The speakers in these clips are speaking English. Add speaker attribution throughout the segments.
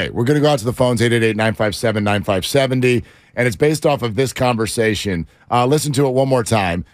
Speaker 1: Hey, we're going to go out to the phones, 888-957-9570, and it's based off of this conversation. Listen to it one more time.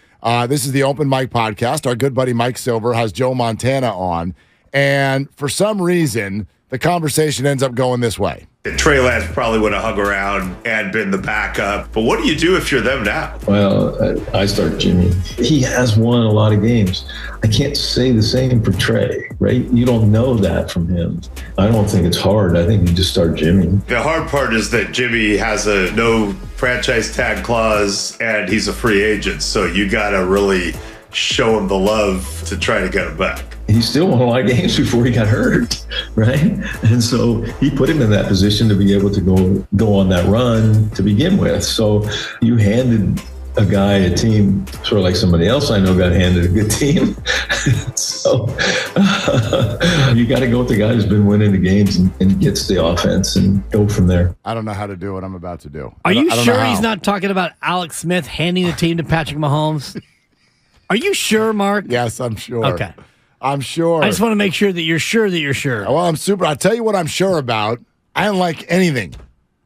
Speaker 1: This is the Open Mic Podcast. Our good buddy Mike Silver has Joe Montana on, and for some reason, the conversation ends up going this way.
Speaker 2: Trey Lance probably would have hung around and been the backup. But what do you do if you're them now?
Speaker 3: Well, I start Jimmy. He has won a lot of games. I can't say the same for Trey, right? You don't know that from him. I don't think it's hard. I think you just start Jimmy.
Speaker 2: The hard part is that Jimmy has a no franchise tag clause and he's a free agent. So you got to really show him the love to try to get him back.
Speaker 3: He still won a lot of games before he got hurt, right? And so he put him in that position to be able to go on that run to begin with. So you handed a guy a team sort of like somebody else I know got handed a good team. So you got to go with the guy who's been winning the games and gets the offense and go from there.
Speaker 1: I don't know how to do what I'm about to do.
Speaker 4: Are you sure he's not talking about Alex Smith handing the team to Patrick Mahomes? Are you sure, Mark?
Speaker 1: Yes, I'm sure.
Speaker 4: Okay.
Speaker 1: I'm sure.
Speaker 4: I just want to make sure that you're sure that you're sure.
Speaker 1: Well, I'm super. I'll tell you what I'm sure about. I didn't like anything.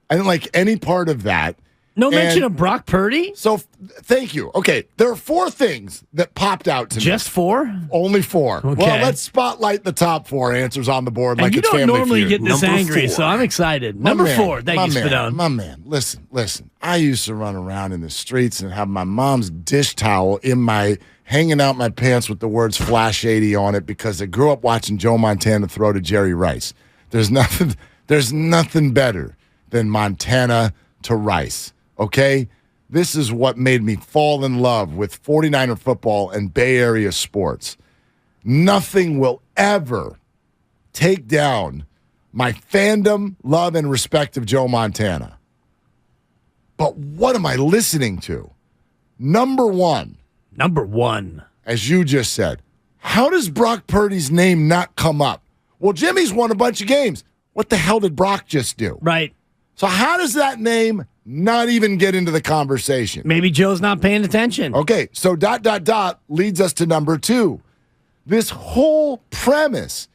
Speaker 1: I didn't like any part of that.
Speaker 4: No mention of Brock Purdy?
Speaker 1: So, thank you. Okay, there are 4 things that popped out to me.
Speaker 4: Just 4?
Speaker 1: Only 4.
Speaker 4: Okay.
Speaker 1: Well, let's spotlight the top 4 answers on the board like
Speaker 4: and
Speaker 1: it's Family
Speaker 4: you don't normally
Speaker 1: Feud.
Speaker 4: get this
Speaker 1: Number
Speaker 4: angry,
Speaker 1: 4.
Speaker 4: so I'm excited. Number 4. Thank you, Spadone.
Speaker 1: My man, listen. I used to run around in the streets and have my mom's dish towel hanging out my pants with the words Flash 80 on it because I grew up watching Joe Montana throw to Jerry Rice. There's nothing better than Montana to Rice, okay? This is what made me fall in love with 49er football and Bay Area sports. Nothing will ever take down my fandom, love, and respect of Joe Montana. But what am I listening to? Number one, as you just said, how does Brock Purdy's name not come up? Well, Jimmy's won a bunch of games. What the hell did Brock just do?
Speaker 4: Right.
Speaker 1: So how does that name not even get into the conversation?
Speaker 4: Maybe Joe's not paying attention.
Speaker 1: Okay, so ... leads us to number 2. This whole premise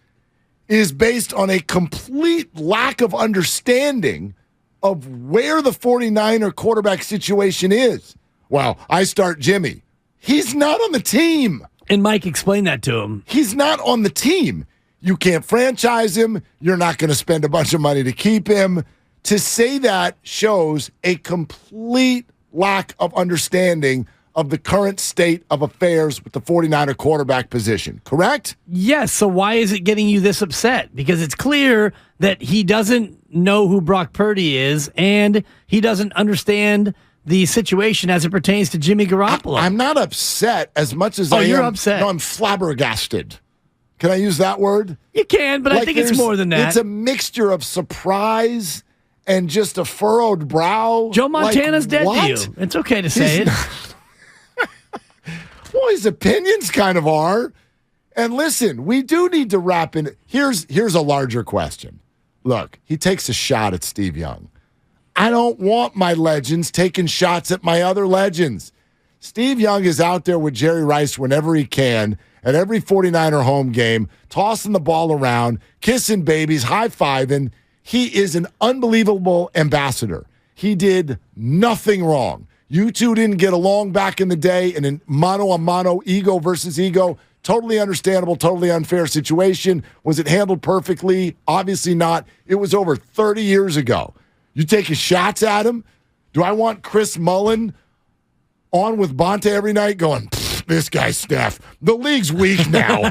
Speaker 1: is based on a complete lack of understanding of where the 49er quarterback situation is. Well, I start Jimmy. He's not on the team.
Speaker 4: And Mike explained that to him.
Speaker 1: He's not on the team. You can't franchise him. You're not going to spend a bunch of money to keep him. To say that shows a complete lack of understanding of the current state of affairs with the 49er quarterback position, correct?
Speaker 4: Yes, so why is it getting you this upset? Because it's clear that he doesn't know who Brock Purdy is, and he doesn't understand the situation as it pertains to Jimmy Garoppolo.
Speaker 1: I'm not upset as much as I am.
Speaker 4: You're upset.
Speaker 1: No, I'm flabbergasted. Can I use that word?
Speaker 4: You can, but I think it's more than that.
Speaker 1: It's a mixture of surprise and just a furrowed brow.
Speaker 4: Joe Montana's dead to you. It's okay to say it.
Speaker 1: Well, his opinions kind of are. And listen, we do need to wrap in. Here's a larger question. Look, he takes a shot at Steve Young. I don't want my legends taking shots at my other legends. Steve Young is out there with Jerry Rice whenever he can, at every 49er home game, tossing the ball around, kissing babies, high-fiving. He is an unbelievable ambassador. He did nothing wrong. You two didn't get along back in the day in a mano-a-mano, ego versus ego. Totally understandable, totally unfair situation. Was it handled perfectly? Obviously not. It was over 30 years ago. You taking shots at him? Do I want Chris Mullen on with Bonta every night going, this guy's Steph. The league's weak now.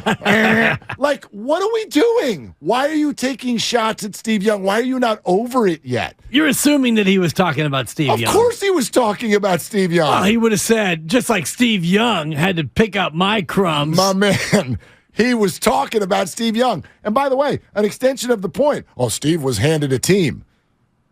Speaker 1: Like, what are we doing? Why are you taking shots at Steve Young? Why are you not over it yet?
Speaker 4: You're assuming that he was talking about Steve Young.
Speaker 1: Of course he was talking about Steve Young.
Speaker 4: Well, he would have said, just like Steve Young had to pick up my crumbs.
Speaker 1: My man, he was talking about Steve Young. And by the way, an extension of the point. Oh, Steve was handed a team.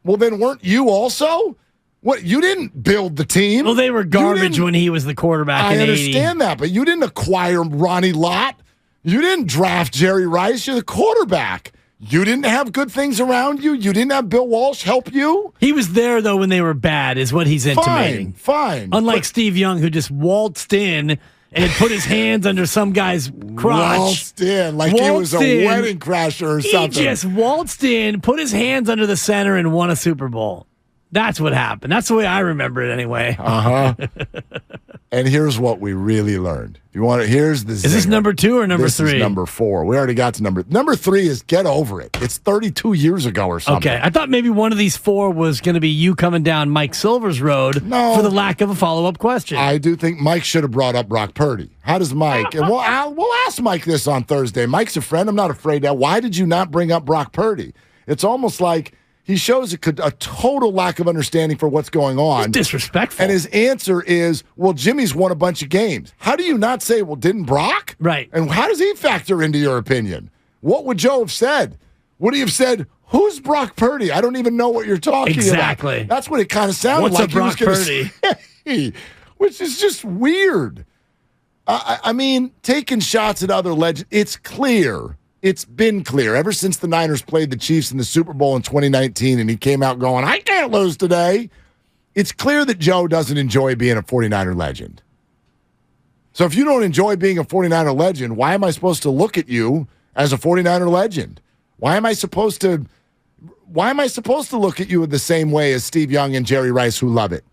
Speaker 1: Well, then weren't you also? What, you didn't build the team.
Speaker 4: Well, they were garbage when he was the quarterback in 80.
Speaker 1: I understand that, but you didn't acquire Ronnie Lott. You didn't draft Jerry Rice. You're the quarterback. You didn't have good things around you. You didn't have Bill Walsh help you.
Speaker 4: He was there, though, when they were bad, is what he's intimating.
Speaker 1: Fine.
Speaker 4: Unlike Steve Young, who just waltzed in and had put his hands under some guy's crotch.
Speaker 1: Waltzed in like he was a wedding crasher or something.
Speaker 4: He just waltzed in, put his hands under the center, and won a Super Bowl. That's what happened. That's the way I remember it anyway.
Speaker 1: And here's what we really learned. You want to? Here's the.
Speaker 4: Is this number 2 or number 3?
Speaker 1: This is number 4. We already got to number 3. Is get over it. It's 32 years ago or something.
Speaker 4: Okay, I thought maybe one of these 4 was going to be you coming down Mike Silver's road for the lack of a follow-up question.
Speaker 1: I do think Mike should have brought up Brock Purdy. How does Mike? And we'll ask Mike this on Thursday. Mike's a friend. I'm not afraid of. Why did you not bring up Brock Purdy? It's almost like he shows a total lack of understanding for what's going on.
Speaker 4: It's disrespectful.
Speaker 1: And his answer is, well, Jimmy's won a bunch of games. How do you not say, well, didn't Brock?
Speaker 4: Right.
Speaker 1: And how does he factor into your opinion? What would Joe have said? Would he have said, who's Brock Purdy? I don't even know what you're talking
Speaker 4: exactly.
Speaker 1: about. That's what it kind of sounded
Speaker 4: What's
Speaker 1: like.
Speaker 4: a Brock Purdy?
Speaker 1: Say, which is just weird. I mean, taking shots at other legends, it's clear. It's been clear ever since the Niners played the Chiefs in the Super Bowl in 2019 and he came out going, I can't lose today. It's clear that Joe doesn't enjoy being a 49er legend. So if you don't enjoy being a 49er legend, why am I supposed to look at you as a 49er legend? Why am I supposed to look at you the same way as Steve Young and Jerry Rice who love it?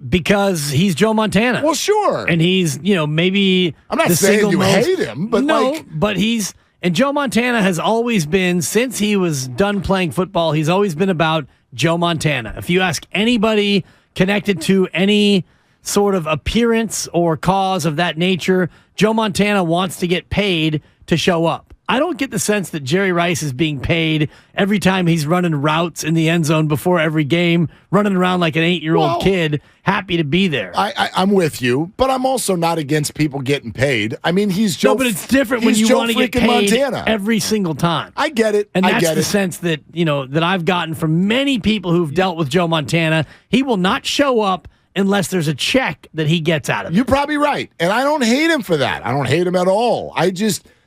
Speaker 4: Because he's Joe Montana.
Speaker 1: Well, sure.
Speaker 4: And he's, maybe
Speaker 1: I'm not
Speaker 4: the
Speaker 1: saying
Speaker 4: single
Speaker 1: you
Speaker 4: most,
Speaker 1: hate him, but
Speaker 4: but he's. And Joe Montana has always been, since he was done playing football, he's always been about Joe Montana. If you ask anybody connected to any sort of appearance or cause of that nature, Joe Montana wants to get paid to show up. I don't get the sense that Jerry Rice is being paid every time he's running routes in the end zone before every game, running around like an 8-year-old kid, happy to be there.
Speaker 1: I'm with you, but I'm also not against people getting paid. I mean, he's Joe.
Speaker 4: No, but it's different when you want to get paid
Speaker 1: Montana
Speaker 4: every single time.
Speaker 1: I get it.
Speaker 4: And that's the sense that, that I've gotten from many people who've dealt with Joe Montana. He will not show up unless there's a check that he gets out of it.
Speaker 1: You're probably right. And I don't hate him for that. I don't hate him at all.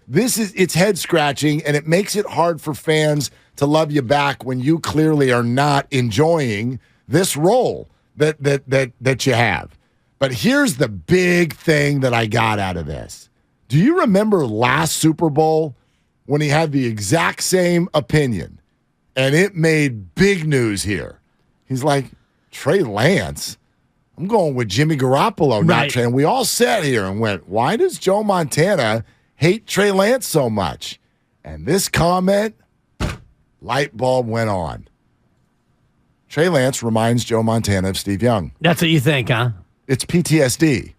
Speaker 1: It's head scratching, and it makes it hard for fans to love you back when you clearly are not enjoying this role that you have. But here's the big thing that I got out of this. Do you remember last Super Bowl when he had the exact same opinion, and it made big news here? He's like, Trey Lance, I'm going with Jimmy Garoppolo, not Trey. And we all sat here and went, why does Joe Montana hate Trey Lance so much? And this comment, light bulb went on. Trey Lance reminds Joe Montana of Steve Young.
Speaker 4: That's what you think, huh?
Speaker 1: It's PTSD.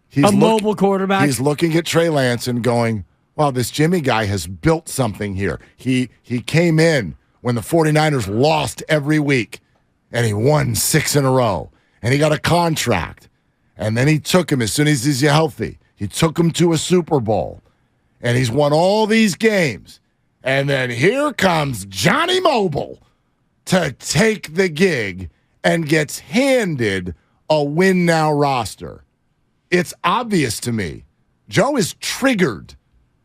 Speaker 4: He's mobile quarterback.
Speaker 1: He's looking at Trey Lance and going, wow, this Jimmy guy has built something here. He came in when the 49ers lost every week, and he won 6 in a row. And he got a contract. And then he took him as soon as he's healthy. He took him to a Super Bowl. And he's won all these games. And then here comes Johnny Mobile to take the gig and gets handed a win now roster. It's obvious to me. Joe is triggered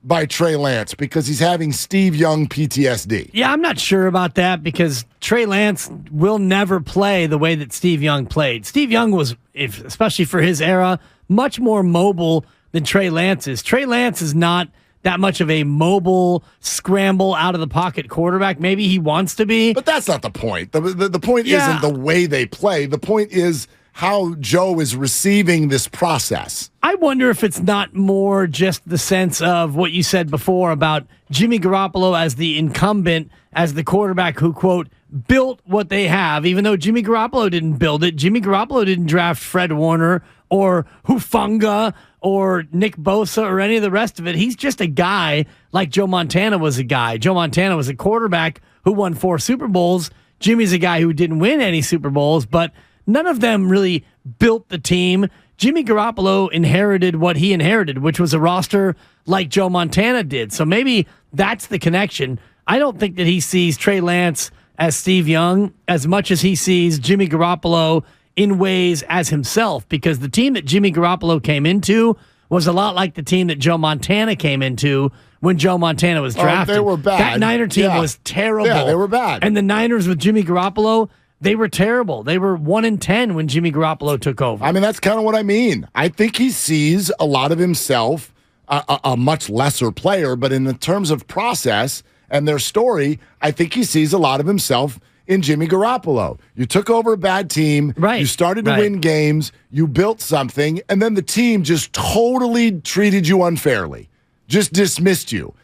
Speaker 1: by Trey Lance because he's having Steve Young PTSD.
Speaker 4: Yeah, I'm not sure about that because Trey Lance will never play the way that Steve Young played. Steve Young was, especially for his era, much more mobile than Trey Lance is. Trey Lance is not that much of a mobile, scramble out of the pocket quarterback. Maybe he wants to be.
Speaker 1: But that's not the point. The point isn't the way they play. The point is how Joe is receiving this process.
Speaker 4: I wonder if it's not more just the sense of what you said before about Jimmy Garoppolo as the incumbent, as the quarterback who, quote, built what they have, even though Jimmy Garoppolo didn't build it. Jimmy Garoppolo didn't draft Fred Warner or Hufanga or Nick Bosa or any of the rest of it. He's just a guy like Joe Montana was a guy. Joe Montana was a quarterback who won 4 Super Bowls. Jimmy's a guy who didn't win any Super Bowls, but none of them really built the team. Jimmy Garoppolo inherited what he inherited, which was a roster like Joe Montana did. So maybe that's the connection. I don't think that he sees Trey Lance as Steve Young as much as he sees Jimmy Garoppolo in ways as himself, because the team that Jimmy Garoppolo came into was a lot like the team that Joe Montana came into when Joe Montana was drafted.
Speaker 1: They were bad.
Speaker 4: That Niner team was terrible.
Speaker 1: Yeah, they were bad.
Speaker 4: And the Niners with Jimmy Garoppolo, They were terrible. They were 1-10 when Jimmy Garoppolo took over.
Speaker 1: I mean, that's kind of what I mean. I think he sees a lot of himself, a much lesser player, but in the terms of process and their story, I think he sees a lot of himself in Jimmy Garoppolo. You took over a bad team.
Speaker 4: Right.
Speaker 1: You started to win games. You built something, and then the team just totally treated you unfairly, just dismissed you.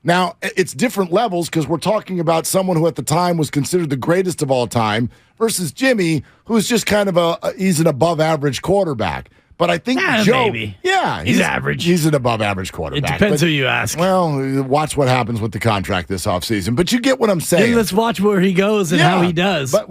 Speaker 1: Now, it's different levels because we're talking about someone who at the time was considered the greatest of all time versus Jimmy, who's just kind of he's an above-average quarterback. But I think Joe,
Speaker 4: maybe.
Speaker 1: Yeah,
Speaker 4: he's average.
Speaker 1: He's an above-average quarterback.
Speaker 4: It depends who you ask.
Speaker 1: Well, watch what happens with the contract this offseason. But you get what I'm saying.
Speaker 4: Then let's watch where he goes and how he does.
Speaker 1: But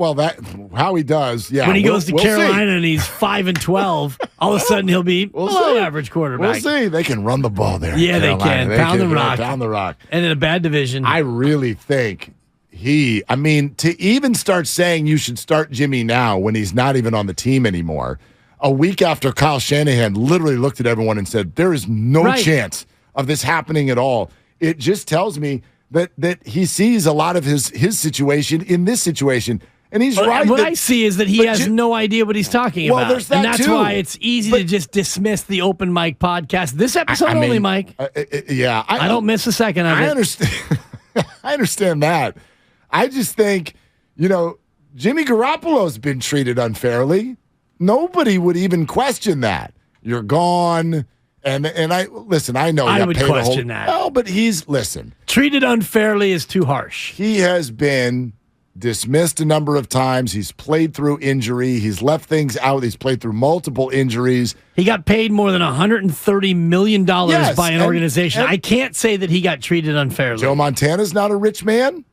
Speaker 1: how he does, yeah.
Speaker 4: When he goes to Carolina and he's 5-12, all of a sudden he'll be below average quarterback.
Speaker 1: We'll see. They can run the ball there.
Speaker 4: Yeah, they can. Pound the rock.
Speaker 1: Pound the rock.
Speaker 4: And in a bad division.
Speaker 1: I really think to even start saying you should start Jimmy now when he's not even on the team anymore, a week after Kyle Shanahan literally looked at everyone and said, there is no chance of this happening at all. It just tells me that he sees a lot of his situation in this situation. And he's right.
Speaker 4: What I see is that he has no idea what he's talking about.
Speaker 1: There's that
Speaker 4: and that's
Speaker 1: too.
Speaker 4: why it's easy to just dismiss the open mic podcast. This episode only, Mike.
Speaker 1: Yeah.
Speaker 4: I don't miss a second of it.
Speaker 1: I understand. I understand that. I just think, Jimmy Garoppolo's been treated unfairly. Nobody would even question that. You're gone. And I know
Speaker 4: I would question that.
Speaker 1: Oh, but
Speaker 4: treated unfairly is too harsh.
Speaker 1: He has been dismissed a number of times. He's played through injury. He's left things out. He's played through multiple injuries.
Speaker 4: He got paid more than $130 million by an organization. I can't say that he got treated unfairly.
Speaker 1: Joe Montana's not a rich man.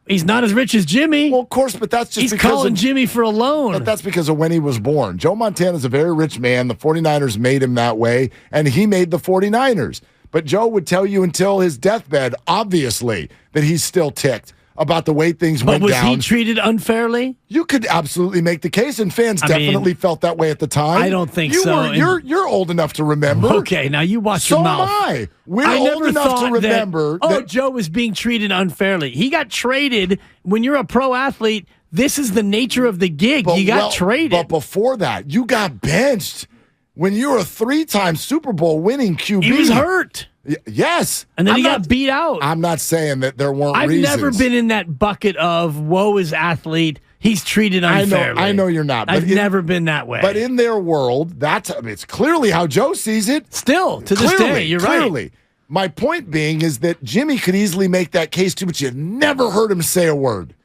Speaker 4: He's not as rich as Jimmy.
Speaker 1: Well, of course, but that's just
Speaker 4: he's
Speaker 1: because
Speaker 4: calling Jimmy for a loan.
Speaker 1: But that's because of when he was born. Joe Montana's a very rich man. The 49ers made him that way, and he made the 49ers. But Joe would tell you until his deathbed, obviously, that he's still ticked about the way things went down.
Speaker 4: But was he treated unfairly?
Speaker 1: You could absolutely make the case, and fans definitely felt that way at the time.
Speaker 4: I don't think so.
Speaker 1: You're old enough to remember.
Speaker 4: Okay, now you watch your mouth.
Speaker 1: So am I. We're old enough to remember
Speaker 4: that Joe was being treated unfairly. He got traded. When you're a pro athlete, this is the nature of the gig. You got traded.
Speaker 1: But before that, you got benched. When you were a 3-time Super Bowl winning QB.
Speaker 4: He was hurt.
Speaker 1: Yes.
Speaker 4: And then he got beat out.
Speaker 1: I'm not saying that there weren't reasons.
Speaker 4: I've never been in that bucket of woe is athlete. He's treated unfairly.
Speaker 1: I know you're not.
Speaker 4: I've never been that way.
Speaker 1: But in their world, it's clearly how Joe sees it.
Speaker 4: Still, to this day, you're right.
Speaker 1: My point being is that Jimmy could easily make that case too, but you've never heard him say a word.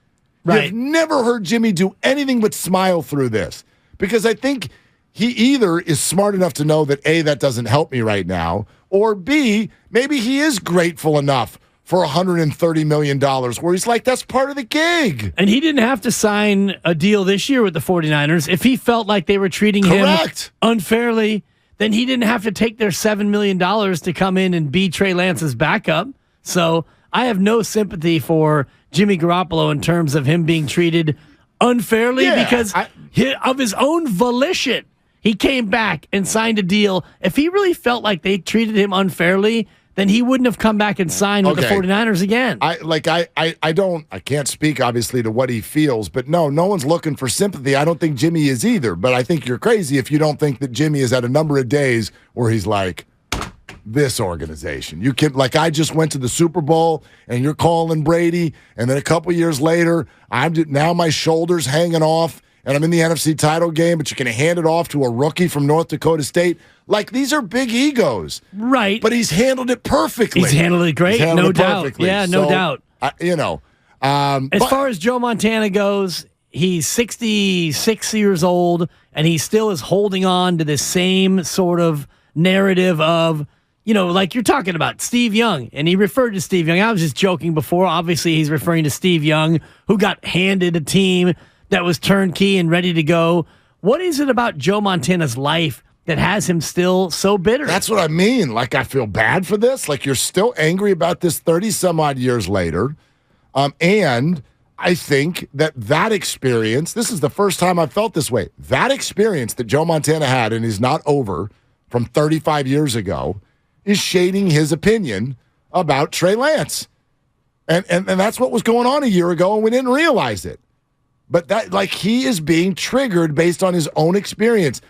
Speaker 4: Right.
Speaker 1: You've never heard Jimmy do anything but smile through this. Because I think he either is smart enough to know that, A, that doesn't help me right now, or B, maybe he is grateful enough for $130 million where he's like, that's part of the gig.
Speaker 4: And he didn't have to sign a deal this year with the 49ers. If he felt like they were treating him unfairly, then he didn't have to take their $7 million to come in and be Trey Lance's backup. So I have no sympathy for Jimmy Garoppolo in terms of him being treated unfairly because of his own volition. He came back and signed a deal. If he really felt like they treated him unfairly, then he wouldn't have come back and signed with the 49ers again.
Speaker 1: I can't speak obviously to what he feels, but no one's looking for sympathy. I don't think Jimmy is either, but I think you're crazy if you don't think that Jimmy has had a number of days where he's like, this organization. You can, I just went to the Super Bowl and you're calling Brady, and then a couple years later, now my shoulder's hanging off and I'm in the NFC title game, but you're going to hand it off to a rookie from North Dakota State. These are big egos.
Speaker 4: Right.
Speaker 1: But he's handled it perfectly.
Speaker 4: He's handled it great, no doubt. Yeah, no doubt. As far as Joe Montana goes, he's 66 years old, and he still is holding on to this same sort of narrative of, like you're talking about Steve Young, and he referred to Steve Young. I was just joking before. Obviously, he's referring to Steve Young, who got handed a team that was turnkey and ready to go. What is it about Joe Montana's life that has him still so bitter?
Speaker 1: That's what I mean. I feel bad for this. You're still angry about this 30-some-odd years later. And I think that experience, this is the first time I've felt this way. That experience that Joe Montana had, and is not over, from 35 years ago, is shading his opinion about Trey Lance. And that's what was going on a year ago, and we didn't realize it. But that, like, he is being triggered based on his own experience.